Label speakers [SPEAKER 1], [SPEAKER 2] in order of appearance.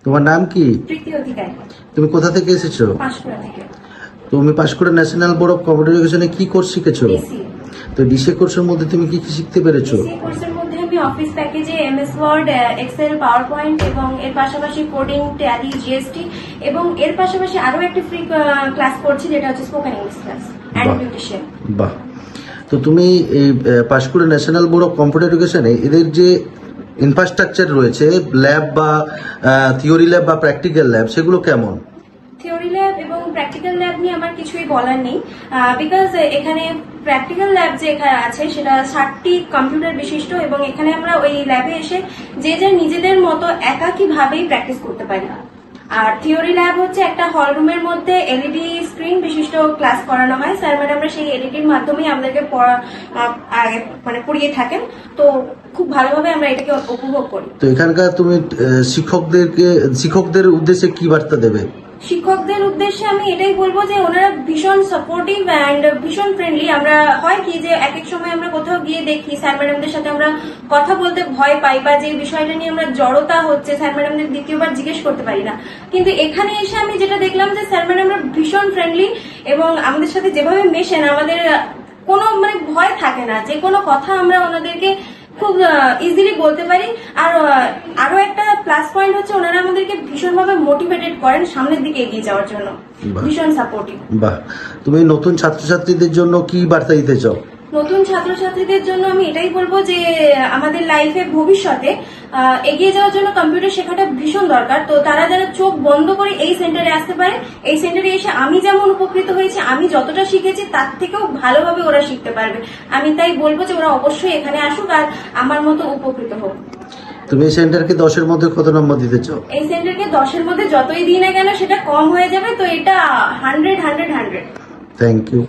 [SPEAKER 1] তোমার নাম কি?
[SPEAKER 2] প্রীতি অধিকারী।
[SPEAKER 1] তুমি কোথা থেকে এসেছো?
[SPEAKER 2] পাঁশকুড়া থেকে।
[SPEAKER 1] তুমি Panskura national board of computer এডুকেশনে কি কোর্স শিখেছো?
[SPEAKER 2] ডিসি।
[SPEAKER 1] তো ডিসি কোর্সের মধ্যে তুমি কি কি শিখতে পেরেছো?
[SPEAKER 2] ডিসি কোর্সের মধ্যে আমি অফিস প্যাকেজে MS Word, Excel, PowerPoint এবং এর পাশাপাশি কোডিং, ট্যালি, জিএসটি এবং এর পাশাপাশি আরো একটা ফ্রি ক্লাস করছি যেটা হচ্ছে spoken English class and beautician.
[SPEAKER 1] বাহ। তো তুমি এই Panskura national board of computer এডুকেশনে এদের যে ইনফ্রাস্ট্রাকচার রয়েছে, ল্যাব বা থিওরি ল্যাব বা প্র্যাকটিক্যাল ল্যাব, সেগুলো কেমন?
[SPEAKER 2] থিওরি ল্যাব এবং প্র্যাকটিক্যাল ল্যাব নিয়ে আমার কিছুই বলার নেই, বিকজ এখানে প্র্যাকটিক্যাল ল্যাব যে এখানে আছে সেটা 60টি কম্পিউটার বিশিষ্ট এবং এখানে আমরা ওই ল্যাবে এসে যে যে নিজেদের মতো একাকী ভাবেই প্র্যাকটিস করতে পারি। আর থিওরি ল্যাব হচ্ছে একটা হল রুমের মধ্যে এলইডি স্ক্রিন বিশিষ্ট ক্লাস করানো হয়। স্যার ম্যাডামরা সেই এলইডির মাধ্যমেই আমাদেরকে মানে পড়িয়ে থাকেন, তো খুব ভালোভাবে আমরা এটাকে উপভোগ করি।
[SPEAKER 1] তো এখানকার তুমি শিক্ষকদের উদ্দেশ্যে কি বার্তা দেবে?
[SPEAKER 2] শিক্ষকদের উদ্দেশ্যে আমি এটাই বলবো যে ওনারা ভীষণ সাপোর্টিভ অ্যান্ড ভীষণ ফ্রেন্ডলি। আমরা হয় কি যে এক এক সময় আমরা কোথাও গিয়ে দেখি স্যার ম্যাডামদের সাথে আমরা কথা বলতে ভয় পাই বা যে বিষয়টা নিয়ে আমরা জড়তা হচ্ছে স্যার ম্যাডামদের দ্বিতীয়বার জিজ্ঞেস করতে পারি না, কিন্তু এখানে এসে আমি যেটা দেখলাম যে স্যার ম্যাডামরা ভীষণ ফ্রেন্ডলি এবং আমাদের সাথে যেভাবে মেশেন আমাদের কোনো মানে ভয় থাকে না, যে কোনো কথা আমরা ওনাদেরকে খুব ইজিলি বলতে পারি। আর আরো একটা প্লাস পয়েন্ট হচ্ছে ওনারা আমাদেরকে ভীষণভাবে মোটিভেটেড করেন সামনের দিকে এগিয়ে যাওয়ার জন্য, ভীষণ সাপোর্টিভ।
[SPEAKER 1] বাহ। তুমি নতুন ছাত্রছাত্রীদের জন্য কি বার্তা দিতে চাও?
[SPEAKER 2] নতুন ছাত্রছাত্রীদের জন্য আমি এটাই বলবো যে আমাদের লাইফে ভবিষ্যতে এগিয়ে যাওয়ার জন্য কম্পিউটার শেখাটা ভীষণ দরকার। তো তারা যারা চোখ বন্ধ করে এই সেন্টারে আসতে পারে, এই সেন্টারে এসে আমি যেমন উপকৃত হয়েছি, আমি যতটা শিখেছি তার থেকেও ভালোভাবে ওরা শিখতে পারবে। আমি তাই বলবো যে ওরা অবশ্যই এখানে আসুক আর আমার মতো উপকৃত হোক।
[SPEAKER 1] তুমি এই সেন্টারকে 10-এর মধ্যে কত নম্বর দিতে চাও?
[SPEAKER 2] এই সেন্টারকে 10-এর মধ্যে যতই দিই না কেন সেটা কম হয়ে যাবে, তো এটা 100।
[SPEAKER 1] Thank you.